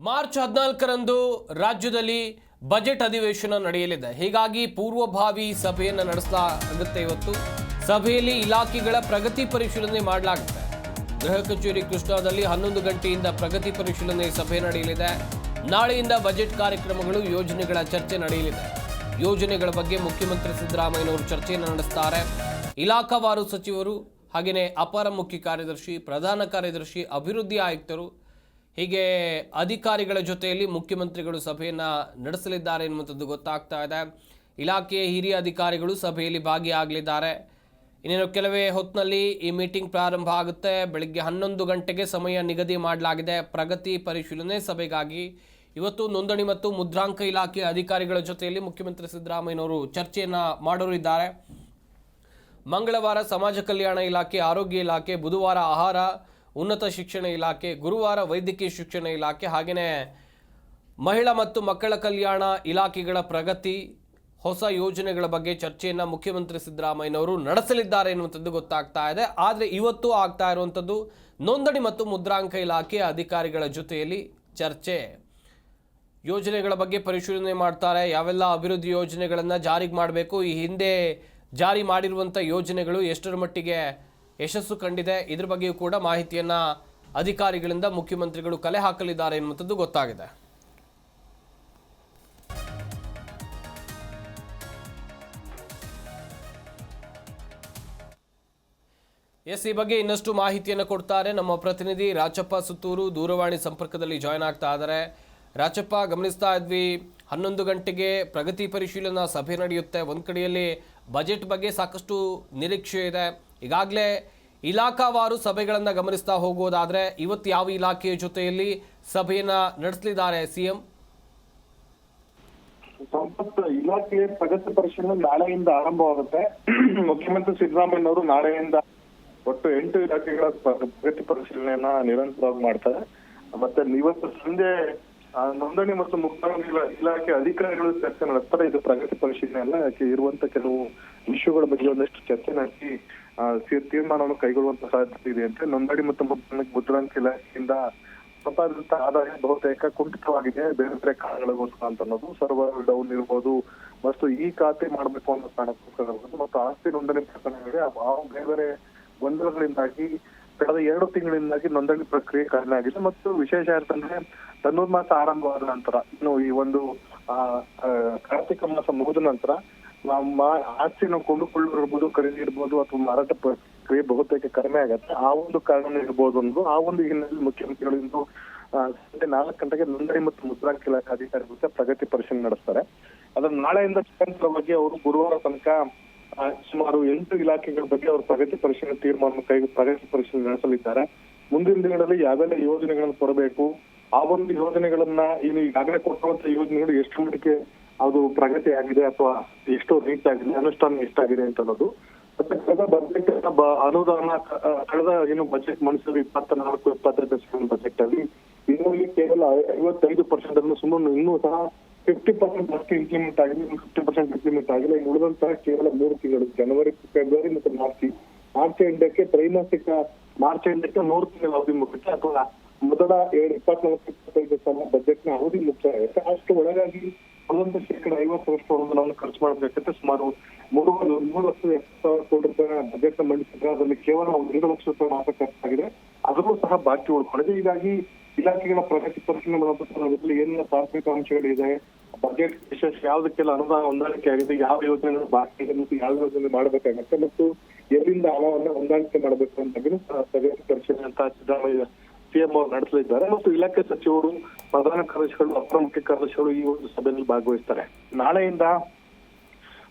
March 14ರಂದು ರಾಜ್ಯದಲ್ಲಿ budget ಅಧಿವೇಶನ ನಡೆಯಲಿದೆ. ಹೀಗಾಗಿ ಪೂರ್ವಭಾವಿ ಸಭೆಯನ್ನು ನಡೆಸಲಾಗುತ್ತೆ. ಇವತ್ತು ಸಭೆಯಲ್ಲಿ ಇಲಾಖೆಗಳ ಪ್ರಗತಿ ಪರಿಶೀಲನೆ ಮಾಡಲಾಗುತ್ತೆ. ಗೃಹ ಕಚೇರಿ ಕೃಷ್ಣಾದಲ್ಲಿ 11 ಗಂಟೆಯಿಂದ ಪ್ರಗತಿ ಪರಿಶೀಲನೆ ಸಭೆ ನಡೆಯಲಿದೆ. ನಾಳೆಯಿಂದ ಬಜೆಟ್ ಕಾರ್ಯಕ್ರಮಗಳು, ಯೋಜನೆಗಳ ಚರ್ಚೆ ನಡೆಯಲಿದೆ. ಯೋಜನೆಗಳ ಬಗ್ಗೆ ಮುಖ್ಯಮಂತ್ರಿ ಸಿದ್ದರಾಮಯ್ಯನವರು ಚರ್ಚೆಯನ್ನು ನಡೆಸುತ್ತಾರೆ. ಇಲಾಖಾವಾರು ಸಚಿವರು ಹಾಗೆಯೇ ಅಪರ ಮುಖ್ಯ ಕಾರ್ಯದರ್ಶಿ, ಪ್ರಧಾನ ಕಾರ್ಯದರ್ಶಿ, ಅಭಿವೃದ್ಧಿ ಆಯುಕ್ತರು ಹೀಗೆ ಅಧಿಕಾರಿಗಳ ಜೊತೆಯಲ್ಲಿ ಮುಖ್ಯಮಂತ್ರಿಗಳು ಸಭೆಯನ್ನು ನಡೆಸಲಿದ್ದಾರೆ ಎನ್ನುವಂಥದ್ದು ಗೊತ್ತಾಗ್ತಾ ಇದೆ. ಇಲಾಖೆಯ ಹಿರಿಯ ಅಧಿಕಾರಿಗಳು ಸಭೆಯಲ್ಲಿ ಭಾಗಿಯಾಗಲಿದ್ದಾರೆ. ಇನ್ನೇನು ಕೆಲವೇ ಹೊತ್ತಿನಲ್ಲಿ ಈ ಮೀಟಿಂಗ್ ಪ್ರಾರಂಭ ಆಗುತ್ತೆ. ಬೆಳಗ್ಗೆ 11 ಗಂಟೆಗೆ ಸಮಯ ನಿಗದಿ ಮಾಡಲಾಗಿದೆ ಪ್ರಗತಿ ಪರಿಶೀಲನೆ ಸಭೆಗಾಗಿ. ಇವತ್ತು ನೋಂದಣಿ ಮತ್ತು ಮುದ್ರಾಂಕ ಇಲಾಖೆಯ ಅಧಿಕಾರಿಗಳ ಜೊತೆಯಲ್ಲಿ ಮುಖ್ಯಮಂತ್ರಿ ಸಿದ್ದರಾಮಯ್ಯನವರು ಚರ್ಚೆಯನ್ನು ಮಾಡೋರಿದ್ದಾರೆ. ಮಂಗಳವಾರ ಸಮಾಜ ಕಲ್ಯಾಣ ಇಲಾಖೆ, ಆರೋಗ್ಯ ಇಲಾಖೆ, ಬುಧವಾರ ಆಹಾರ ಉನ್ನತ ಶಿಕ್ಷಣ ಇಲಾಖೆ, ಗುರುವಾರ ವೈದ್ಯಕೀಯ ಶಿಕ್ಷಣ ಇಲಾಖೆ ಹಾಗೆಯೇ ಮಹಿಳಾ ಮತ್ತು ಮಕ್ಕಳ ಕಲ್ಯಾಣ ಇಲಾಖೆಗಳ ಪ್ರಗತಿ, ಹೊಸ ಯೋಜನೆಗಳ ಬಗ್ಗೆ ಚರ್ಚೆಯನ್ನು ಮುಖ್ಯಮಂತ್ರಿ ಸಿದ್ದರಾಮಯ್ಯನವರು ನಡೆಸಲಿದ್ದಾರೆ ಎನ್ನುವಂಥದ್ದು ಗೊತ್ತಾಗ್ತಾ ಇದೆ. ಆದರೆ ಇವತ್ತು ಆಗ್ತಾ ಇರುವಂಥದ್ದು ನೋಂದಣಿ ಮತ್ತು ಮುದ್ರಾಂಕ ಇಲಾಖೆಯ ಅಧಿಕಾರಿಗಳ ಜೊತೆಯಲ್ಲಿ ಚರ್ಚೆ. ಯೋಜನೆಗಳ ಬಗ್ಗೆ ಪರಿಶೀಲನೆ ಮಾಡ್ತಾರೆ. ಯಾವೆಲ್ಲ ಅಭಿವೃದ್ಧಿ ಯೋಜನೆಗಳನ್ನು ಜಾರಿಗೆ ಮಾಡಬೇಕು, ಈ ಹಿಂದೆ ಜಾರಿ ಮಾಡಿರುವಂಥ ಯೋಜನೆಗಳು ಎಷ್ಟರ ಮಟ್ಟಿಗೆ ಯಶಸ್ಸು ಕಂಡಿದೆ, ಇದ್ರ ಬಗ್ಗೆಯೂ ಕೂಡ ಮಾಹಿತಿಯನ್ನು ಅಧಿಕಾರಿಗಳಿಂದ ಮುಖ್ಯಮಂತ್ರಿಗಳು ಕಲೆ ಹಾಕಲಿದ್ದಾರೆ ಎನ್ನುವಂಥದ್ದು ಗೊತ್ತಾಗಿದೆ. ಈ ಬಗ್ಗೆ ಇನ್ನಷ್ಟು ಮಾಹಿತಿಯನ್ನು ಕೊಡ್ತಾರೆ ನಮ್ಮ ಪ್ರತಿನಿಧಿ ರಾಚಪ್ಪ ಸುತ್ತೂರು. ದೂರವಾಣಿ ಸಂಪರ್ಕದಲ್ಲಿ ಜಾಯ್ನ್ ಆಗ್ತಾ ಇದ್ದಾರೆ. ರಾಚಪ್ಪ, ಗಮನಿಸ್ತಾ ಇದ್ವಿ 11 ಗಂಟೆಗೆ ಪ್ರಗತಿ ಪರಿಶೀಲನಾ ಸಭೆ ನಡೆಯುತ್ತೆ. ಒಂದು ಕಡೆಯಲ್ಲಿ ಬಜೆಟ್ ಬಗ್ಗೆ ಸಾಕಷ್ಟು ನಿರೀಕ್ಷೆ ಇದೆ. ಈಗಾಗಲೇ ಇಲಾಖಾವಾರು ಸಭೆಗಳನ್ನು ಗಮನಿಸ್ತಾ ಹೋಗೋದಾದ್ರೆ ಇವತ್ತು ಯಾವ ಇಲಾಖೆಯ ಜೊತೆಯಲ್ಲಿ ಸಭೆಯನ್ನ ನಡೆಸಲಿದ್ದಾರೆ ಸಿಎಂ? ಸಂಪತ್ ಇಲಾಖೆಯ ಪ್ರಗತಿ ಪರಿಶೀಲನೆ ನಾಳೆಯಿಂದ ಆರಂಭವಾಗುತ್ತೆ. ಮುಖ್ಯಮಂತ್ರಿ ಸಿದ್ದರಾಮಯ್ಯನವರು ನಾಳೆಯಿಂದ ಒಟ್ಟು 8 ಇಲಾಖೆಗಳ ಪ್ರಗತಿ ಪರಿಶೀಲನೆಯನ್ನ ನಿರಂತರವಾಗಿ ಮಾಡ್ತಾರೆ. ಮತ್ತೆ ಇವತ್ತು ಸಂಜೆ ನೋಂದಣಿ ಮತ್ತು ಮುದ್ರಾಂಕ ಇಲಾಖೆ ಅಧಿಕಾರಿಗಳು ಚರ್ಚೆ ನಡೆಸ್ತಾರೆ. ಇದು ಪ್ರಗತಿ ಪರಿಶೀಲನೆ ಅಲ್ಲ, ಇರುವಂತ ಕೆಲವು ವಿಷಯಗಳ ಬಗ್ಗೆ ಒಂದಷ್ಟು ಚರ್ಚೆ ನಡೆಸಿ ತೀರ್ಮಾನವನ್ನು ಕೈಗೊಳ್ಳುವಂತ ಸಾಧ್ಯತೆ ಇದೆ ಅಂತ. ನೋಂದಣಿ ಮತ್ತು ಮುದ್ರಾಂಕ ಇಲಾಖೆಯಿಂದ ಸಂಪಾದಿತ ಆದಾಯ ಬಹುತೇಕ ಕುಂಠಿತವಾಗಿದೆ, ಬೇರೆ ಬೇರೆ ಕಾರಣಗಳಿಗೋಸ್ಕರ ಅಂತ ಅನ್ನೋದು. ಸರ್ವರ್ ಡೌನ್ ಇರ್ಬೋದು, ಮತ್ತು ಈ ಖಾತೆ ಮಾಡ್ಬೇಕು ಅನ್ನೋ ಕಾರಣಕ್ಕೋಸ್ಕರ ಇರ್ಬೋದು, ಮತ್ತು ಆಸ್ತಿ ನೋಂದಣಿ ಪ್ರಕರಣಗಳಿಗೆ ಬೇರೆ ಬೇರೆ ಗೊಂದಲಗಳಿಂದಾಗಿ ಕಳೆದ 2 ತಿಂಗಳಿಂದಾಗಿ ನೋಂದಣಿ ಪ್ರಕ್ರಿಯೆ ಕಡಿಮೆ ಆಗಿದೆ. ಮತ್ತು ವಿಶೇಷ ಅಂತಂದ್ರೆ ಧನುರ್ಮಾಸ ಆರಂಭವಾದ ನಂತರ, ಇನ್ನು ಈ ಒಂದು ಕಾರ್ತಿಕ ಮಾಸ ಮುಗಿದ ನಂತರ ಆಸ್ತಿನ ಕೊಂಡುಕೊಳ್ಳಿರ್ಬೋದು, ಖರೀದಿ ಇರ್ಬೋದು ಅಥವಾ ಮಾರಾಟ ಪ್ರಕ್ರಿಯೆ ಬಹುತೇಕ ಕಡಿಮೆ ಆಗತ್ತೆ. ಆ ಒಂದು ಕಾರಣ ಇರ್ಬೋದು ಅನ್ನೋದು. ಆ ಒಂದು ಹಿನ್ನೆಲೆಯಲ್ಲಿ ಮುಖ್ಯಮಂತ್ರಿಗಳು ಇಂದು ಸಂಜೆ 4 ಗಂಟೆಗೆ ನೋಂದಣಿ ಮತ್ತು ಮುದ್ರಾಂಕ ಇಲಾಖೆ ಅಧಿಕಾರಿಗಳ ಜೊತೆ ಪ್ರಗತಿ ಪರಿಶೀಲನೆ ನಡೆಸ್ತಾರೆ. ಅದರ ನಾಳೆಯಿಂದ ಬಗ್ಗೆ ಅವರು ಗುರುವಾರ ತನಕ ಸುಮಾರು 8 ಇಲಾಖೆಗಳ ಬಗ್ಗೆ ಅವರು ಪ್ರಗತಿ ಪರಿಶೀಲನೆ ಪ್ರಗತಿ ಪರಿಶೀಲನೆ ನಡೆಸಲಿದ್ದಾರೆ. ಮುಂದಿನ ದಿನಗಳಲ್ಲಿ ಯಾವೆಲ್ಲ ಯೋಜನೆಗಳನ್ನು ಕೊಡಬೇಕು, ಆ ಒಂದು ಯೋಜನೆಗಳನ್ನ ಈಗಾಗಲೇ ಕೊಟ್ಟಿರುವಂತ ಯೋಜನೆಗಳು ಎಷ್ಟು ಮಟ್ಟಿಗೆ ಅದು ಪ್ರಗತಿ ಆಗಿದೆ ಅಥವಾ ಎಷ್ಟು ರೀಚ್ ಆಗಿದೆ, ಅನುಷ್ಠಾನ ಎಷ್ಟಾಗಿದೆ ಅಂತ ಅನ್ನೋದು. ಮತ್ತೆ ಕಳೆದ ಬಜೆಟ್ ಅನುದಾನ ಕಳೆದ ಬಜೆಟ್ ಮಂಡಿಸಿದ್ರು 24-25 ಬಜೆಟ್ ಅಲ್ಲಿ ಇನ್ನೂ ಕೇವಲ 55% ಅನ್ನು ಸುಮ್ಮನೆ ಇನ್ನೂ ಸಹ 50% ಅಷ್ಟು ಇಂಪ್ಲಿಮೆಂಟ್ ಆಗಿದೆ, 50% ಇಂಪ್ಲಿಮೆಂಟ್ ಆಗಿಲ್ಲ. ಇನ್ನು ಉಳಿದಂತಹ ಕೇವಲ 3 ತಿಂಗಳು, ಜನವರಿ, ಫೆಬ್ರವರಿ ಮತ್ತು ಮಾರ್ಚ್ ಎಂಡಕ್ಕೆ ತ್ರೈಮಾಸಿಕ ಮಾರ್ಚ್ ಎಂಡಕ್ಕೆ 3 ತಿಂಗಳ ಅವಧಿ ಮುಗಿಯುತ್ತೆ, ಅಥವಾ ಮೊದಲ 24-25 ಬಜೆಟ್ ನ ಅವಧಿ ಮುಕ್ತಾಯ ಆಗುತ್ತೆ. ಅಷ್ಟು ಒಳಗಾಗಿ ಉಳಿದಂತ ಶೇಕಡ 50% ಅನುದಾನವನ್ನು ಖರ್ಚು ಮಾಡಬೇಕಂತೆ. ಸುಮಾರು 3 ಲಕ್ಷದ 70,000 ಕೋಟಿ ರೂಪಾಯಿ ಬಜೆಟ್ ನ ಮಂಡಿಸಿದ್ರೆ ಅದರಲ್ಲಿ ಕೇವಲ 1 ಲಕ್ಷ ರೂಪಾಯಿ ಮಾತ್ರ ಖರ್ಚಾಗಿದೆ, ಅದನ್ನು ಸಹ ಬಾಕಿ ಉಳ್ಕೊಂಡಿದೆ. ಹೀಗಾಗಿ ಇಲಾಖೆಗಳ ಪ್ರಗತಿ ಪರಿಶೀಲನೆ ಮಾಡೋದ್ರಲ್ಲಿ ಏನೆಲ್ಲ ತಾಂತ್ರಿಕ ಅಂಶಗಳಿದೆ, ಬಜೆಟ್ ವಿಶೇಷ ಯಾವ್ದಕ್ಕೆಲ್ಲ ಅನುದಾನ ಹೊಂದಾಣಿಕೆ ಆಗಿದೆ, ಯಾವ ಯೋಜನೆಗಳು ಬಾಕಿ ಇದೆ ಮತ್ತು ಯಾವ ಯೋಜನೆ ಮಾಡಬೇಕಾಗತ್ತೆ ಮತ್ತು ಎಲ್ಲಿಂದ ಹಣವನ್ನ ಹೊಂದಾಣಿಕೆ ಮಾಡಬೇಕು ಅಂತ ಪ್ರಗತಿ ಪರಿಶೀಲನೆ ಅಂತ ಸಿದ್ದರಾಮಯ್ಯ ಸಿಎಂ ಅವರು ನಡೆಸಲಿದ್ದಾರೆ. ಮತ್ತು ಇಲಾಖೆ ಸಚಿವರು, ಪ್ರಧಾನ ಕಾರ್ಯದರ್ಶಿಗಳು, ಅಪರ ಮುಖ್ಯ ಕಾರ್ಯದರ್ಶಿಗಳು ಈ ಒಂದು ಸಭೆಯಲ್ಲಿ ಭಾಗವಹಿಸ್ತಾರೆ. ನಾಳೆಯಿಂದ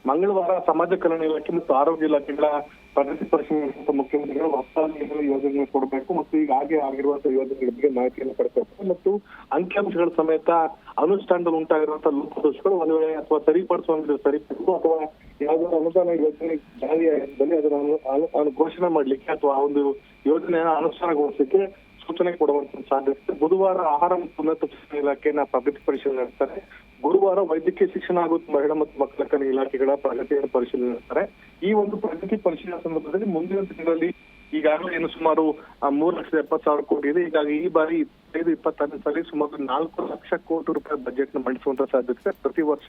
ಮಂಗಳವಾರ ಸಮಾಜ ಕಲ್ಯಾಣ ಇಲಾಖೆ ಮತ್ತು ಆರೋಗ್ಯ ಇಲಾಖೆಗಳ ಪ್ರಗತಿ ಪರಿಶೀಲನೆ ಮುಖ್ಯಮಂತ್ರಿಗಳು ಹೊಸ ಯೋಜನೆ ಕೊಡಬೇಕು ಮತ್ತು ಈಗಾಗಲೇ ಆಗಿರುವಂತಹ ಯೋಜನೆಗಳ ಬಗ್ಗೆ ಮಾಹಿತಿಯನ್ನು ಪಡ್ಕೊಳ್ತಾರೆ ಮತ್ತು ಅಂಕಿಅಂಶಗಳ ಸಮೇತ ಅನುಷ್ಠಾನದಲ್ಲಿ ಉಂಟಾಗಿರುವಂತಹ ಲೋಪದೋಷಗಳು ಒಂದು ವೇಳೆ ಅಥವಾ ಸರಿಪಡಿಸುವ ಅಥವಾ ಯಾವ್ದಾದ್ರು ಅನುದಾನ ಯೋಜನೆ ಜಾರಿಯಾಗಿದ್ದಲ್ಲಿ ಅದನ್ನು ಘೋಷಣೆ ಮಾಡ್ಲಿಕ್ಕೆ ಅಥವಾ ಆ ಒಂದು ಯೋಜನೆಯನ್ನು ಅನುಷ್ಠಾನಗೊಳಿಸಲಿಕ್ಕೆ ಸೂಚನೆ ಕೊಡುವಂತ ಸಾಧ್ಯತೆ. ಬುಧವಾರ ಆಹಾರ ಮತ್ತು ಉನ್ನತ ಶಿಕ್ಷಣ ಇಲಾಖೆಯನ್ನ ಪ್ರಗತಿ ಪರಿಶೀಲನೆ ನಡೆಸ್ತಾರೆ. ಗುರುವಾರ ವೈದ್ಯಕೀಯ ಶಿಕ್ಷಣ ಹಾಗೂ ಮಹಿಳಾ ಮತ್ತು ಮಕ್ಕಳ ಕಲ್ಯಾಣ ಇಲಾಖೆಗಳ ಪ್ರಗತಿಯನ್ನು ಪರಿಶೀಲನೆ ನಡೆಸ್ತಾರೆ. ಈ ಒಂದು ಪ್ರಗತಿ ಪರಿಶೀಲನಾ ಸಂದರ್ಭದಲ್ಲಿ ಮುಂದಿನ ದಿನಗಳಲ್ಲಿ ಈಗಾಗಲೇ ಏನು ಸುಮಾರು 3,70,000 ಕೋಟಿ ಇದೆ. ಹೀಗಾಗಿ ಈ ಬಾರಿ 25-26 ಸಾಲಿ ಸುಮಾರು 4 ಲಕ್ಷ ಕೋಟಿ ರೂಪಾಯಿ ಬಜೆಟ್ ನ ಮಂಡಿಸುವಂತ ಸಾಧ್ಯತೆ. ಪ್ರತಿ ವರ್ಷ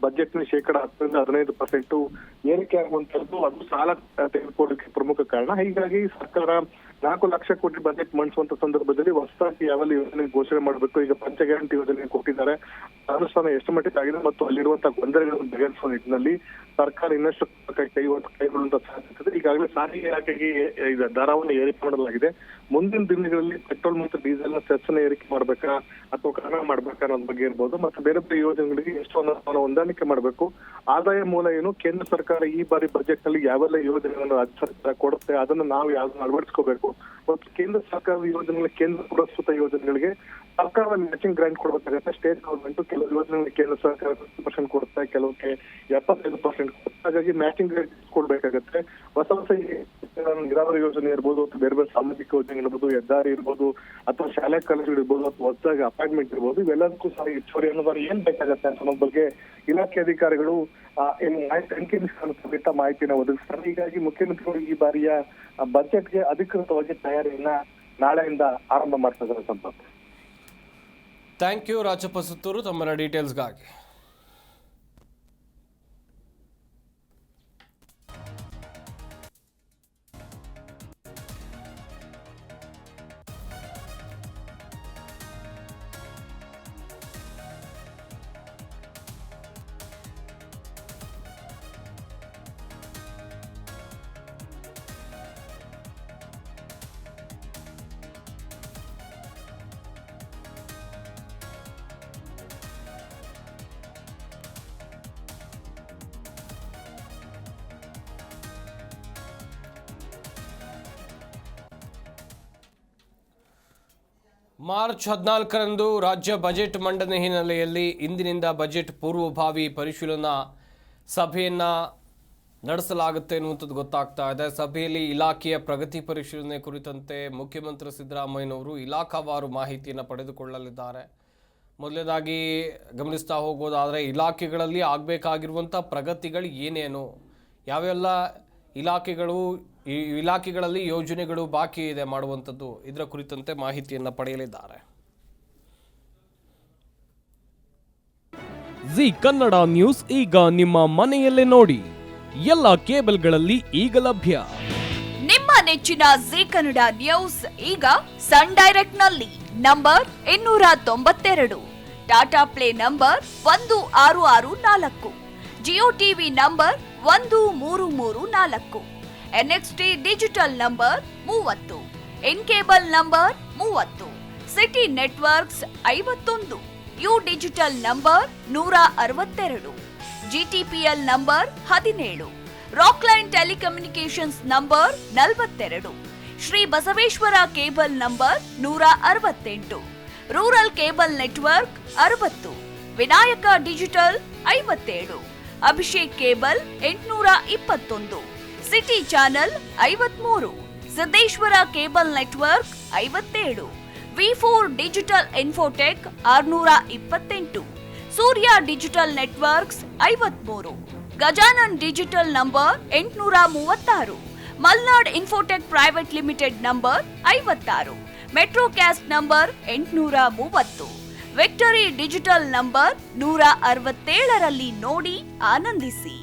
ಬಜೆಟ್ ನ 10% 15% ಏರಿಕೆ ಆಗುವಂತದ್ದು ಅದು ಸಾಲ ತೆಗೆದುಕೊಳ್ಳಕ್ಕೆ ಪ್ರಮುಖ ಕಾರಣ. ಹೀಗಾಗಿ ಸರ್ಕಾರ 4 ಲಕ್ಷ ಕೋಟಿ ಬಜೆಟ್ ಮಂಡಿಸುವಂತ ಸಂದರ್ಭದಲ್ಲಿ ಹೊಸದಾಗಿ ಯಾವೆಲ್ಲ ಯೋಜನೆ ಘೋಷಣೆ ಮಾಡಬೇಕು, ಈಗ ಪಂಚ ಗ್ಯಾರಂಟಿ ಯೋಜನೆ ಕೊಟ್ಟಿದ್ದಾರೆ, ಅನುಷ್ಠಾನ ಎಷ್ಟು ಮಟ್ಟಿಗೆ ಆಗಿದೆ ಮತ್ತು ಅಲ್ಲಿರುವಂತಹ ಗೊಂದಲಗಳನ್ನು ಬಗೆಹರಿಸುವ ನಿಟ್ಟಿನಲ್ಲಿ ಸರ್ಕಾರ ಇನ್ನಷ್ಟು ಕೈಗೊಳ್ಳುವಂತ ಸಾಧ್ಯತೆ ಇದೆ. ಈಗಾಗಲೇ ಸಾರಿಗೆ ಇಲಾಖೆಗೆ ದರವನ್ನು ಏರಿಕೆ ಮಾಡಲಾಗಿದೆ. ಮುಂದಿನ ದಿನಗಳಲ್ಲಿ ಪೆಟ್ರೋಲ್ ಮತ್ತು ಡೀಸೆಲ್ ನ ಸೆಸ್ನ ಏರಿಕೆ ಮಾಡ್ಬೇಕಾ ಅಥವಾ ಕಡಿಮೆ ಮಾಡ್ಬೇಕಾ ಅನ್ನೋದ್ ಬಗ್ಗೆ ಇರ್ಬೋದು, ಮತ್ತು ಬೇರೆ ಬೇರೆ ಯೋಜನೆಗಳಿಗೆ ಎಷ್ಟು ಅನುದಾನ ಹೊಂದಾಣಿಕೆ ಮಾಡಬೇಕು, ಆದಾಯ ಮೂಲ ಏನು, ಕೇಂದ್ರ ಸರ್ಕಾರ ಈ ಬಾರಿ ಬಜೆಟ್ ನಲ್ಲಿ ಯಾವೆಲ್ಲ ಯೋಜನೆಗಳನ್ನು ರಾಜ್ಯ ಸರ್ಕಾರ ಕೊಡುತ್ತೆ ಅದನ್ನು ನಾವು ಯಾವ್ದನ್ನ ಅಳವಡಿಸ್ಕೋಬೇಕು, ಮತ್ತು ಕೇಂದ್ರ ಸರ್ಕಾರದ ಯೋಜನೆಗಳ ಕೇಂದ್ರ ಪುರಸ್ಕೃತ ಯೋಜನೆಗಳಿಗೆ ಸರ್ಕಾರ ಮ್ಯಾಚಿಂಗ್ ಗ್ರಾಂಟ್ ಕೊಡಬೇಕಾಗುತ್ತೆ. ಸ್ಟೇಟ್ ಗವರ್ಮೆಂಟ್ ಕೆಲವು ಯೋಜನೆಗಳಿಗೆ ಕೇಂದ್ರ ಸರ್ಕಾರ 50% ಕೊಡುತ್ತೆ, ಕೆಲವಕ್ಕೆ 75% ಕೊಡುತ್ತೆ. ಹಾಗಾಗಿ ಮ್ಯಾಚಿಂಗ್ ಗ್ರಾಂಟ್ ಕೊಡ್ಬೇಕಾಗತ್ತೆ. ಹೊಸ ನೀರಾವರಿ ಯೋಜನೆ ಇರ್ಬೋದು, ಅಥವಾ ಬೇರೆ ಬೇರೆ ಸಾಮಾಜಿಕ ಯೋಜನೆ ಇರ್ಬೋದು, ಹೆದ್ದಾರಿ ಇರ್ಬೋದು, ಅಥವಾ ಶಾಲೆ ಕಾಲೇಜುಗಳು ಇರ್ಬೋದು, ಅಥವಾ ಹೊಸದಾಗಿ ಅಪಾಯಿಂಟ್ಮೆಂಟ್ ಇರ್ಬೋದು, ಇವೆಲ್ಲದಕ್ಕೂ ಸಹ ಹೆಚ್ಚುವರಿ ಅನುದಾನ ಏನ್ ಬೇಕಾಗತ್ತೆ ಅನ್ನೋ ಬಗ್ಗೆ ಇಲಾಖೆ ಅಧಿಕಾರಿಗಳು ಸಮೇತ ಮಾಹಿತಿಯನ್ನು ಒದಗಿಸ್ತಾರೆ. ಹೀಗಾಗಿ ಮುಖ್ಯಮಂತ್ರಿಗಳು ಈ ಬಾರಿಯ ಬಜೆಟ್ಗೆ ಅಧಿಕೃತವಾಗಿ ತಯಾರಿಯನ್ನ ನಾಳೆಯಿಂದ ಆರಂಭ ಮಾಡ್ತಾ ಇದ್ದಾರೆ. ಸಂಪತ್, ಥ್ಯಾಂಕ್ ಯು ರಾಜಪ್ಪ ಸುತ್ತೂರು ತಮ್ಮ ಡೀಟೇಲ್ಸ್ಗಾಗಿ. ಮಾರ್ಚ್ 14ರಂದು ರಾಜ್ಯ ಬಜೆಟ್ ಮಂಡನೆ ಹಿನ್ನೆಲೆಯಲ್ಲಿ ಇಂದಿನಿಂದ ಬಜೆಟ್ ಪೂರ್ವಭಾವಿ ಪರಿಶೀಲನಾ ಸಭೆಯನ್ನು ನಡೆಸಲಾಗುತ್ತೆ ಎನ್ನುವಂಥದ್ದು ಗೊತ್ತಾಗ್ತಾ ಇದೆ. ಸಭೆಯಲ್ಲಿ ಇಲಾಖೆಯ ಪ್ರಗತಿ ಪರಿಶೀಲನೆ ಕುರಿತಂತೆ ಮುಖ್ಯಮಂತ್ರಿ ಸಿದ್ದರಾಮಯ್ಯನವರು ಇಲಾಖಾವಾರು ಮಾಹಿತಿಯನ್ನು ಪಡೆದುಕೊಳ್ಳಲಿದ್ದಾರೆ. ಮೊದಲನೇದಾಗಿ ಗಮನಿಸ್ತಾ ಹೋಗೋದಾದರೆ ಇಲಾಖೆಗಳಲ್ಲಿ ಆಗಬೇಕಾಗಿರುವಂಥ ಪ್ರಗತಿಗಳು ಏನೇನು, ಯಾವೆಲ್ಲ ಇಲಾಖೆಗಳಲ್ಲಿ ಯೋಜನೆಗಳು ಬಾಕಿ ಇದೆ ಮಾಡುವಂಥದ್ದು, ಇದರ ಕುರಿತಂತೆ ಮಾಹಿತಿಯನ್ನು ಪಡೆಯಲಿದ್ದಾರೆ. ಜಿ ಕನ್ನಡ ನ್ಯೂಸ್ ಈಗ ನಿಮ್ಮ ಮನೆಯಲ್ಲೇ ನೋಡಿ, ಎಲ್ಲ ಕೇಬಲ್ಗಳಲ್ಲಿ ಈಗ ಲಭ್ಯ. ನಿಮ್ಮ ನೆಚ್ಚಿನ ಜಿ ಕನ್ನಡ ನ್ಯೂಸ್ ಈಗ ಸನ್ ಡೈರೆಕ್ಟ್ ನಲ್ಲಿ number 292, Tata play number 1664, Jio TV number 1334, NXT digital number 30, in cable number 30, city networks 51, U digital number 162, GTPL number 17, Rockline telecommunications number 42, Shri Basaveshwara cable number 168, rural cable network 60, Vinayaka digital 57, Abhishek cable 821, city channel 53, Siddeshwara cable network 57, V4 digital Infotech 628, Surya digital networks 53, Gajanan digital number 836, Malnad infotech private limited number 56, Metrocast number 830, victory digital number 167ರಲ್ಲಿ ನೋಡಿ ಆನಂದಿಸಿ.